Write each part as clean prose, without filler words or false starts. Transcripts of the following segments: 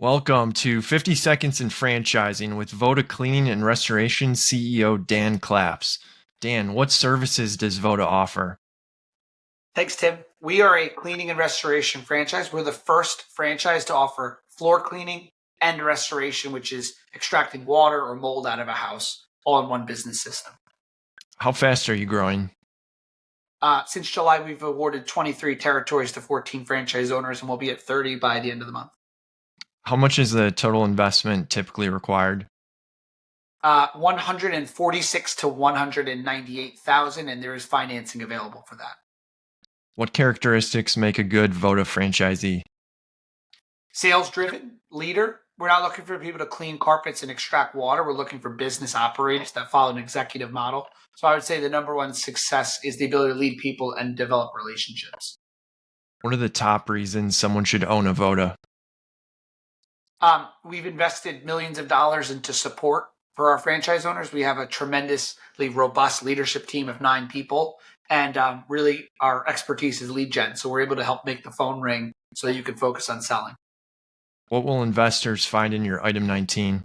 Welcome to 50 Seconds in Franchising with Voda Cleaning and Restoration CEO Dan Claps. Dan, what services does Voda offer? Thanks, Tim. We are a cleaning and restoration franchise. We're the first franchise to offer floor cleaning and restoration, which is extracting water or mold out of a house, all in one business system. How fast are you growing? Since July, we've awarded 23 territories to 14 franchise owners, and we'll be at 30 by the end of the month. How much is the total investment typically required? 146 to 198,000, and there is financing available for that. What characteristics make a good Voda franchisee? Sales-driven, leader. We're not looking for people to clean carpets and extract water. We're looking for business operators that follow an executive model. So I would say the number one success is the ability to lead people and develop relationships. What are the top reasons someone should own a Voda? We've invested millions of dollars into support for our franchise owners. We have a tremendously robust leadership team of 9 people, and really our expertise is lead gen. So we're able to help make the phone ring so that you can focus on selling. What will investors find in your item 19?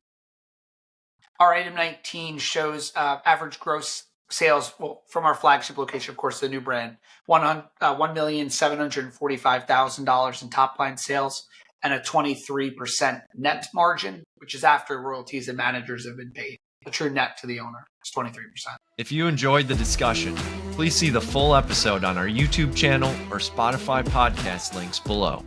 Our item 19 shows average gross sales from our flagship location, of course, the new brand, $1,745,000 in top line sales and a 23% net margin, which is after royalties and managers have been paid. The true net to the owner is 23%. If you enjoyed the discussion, please see the full episode on our YouTube channel or Spotify podcast links below.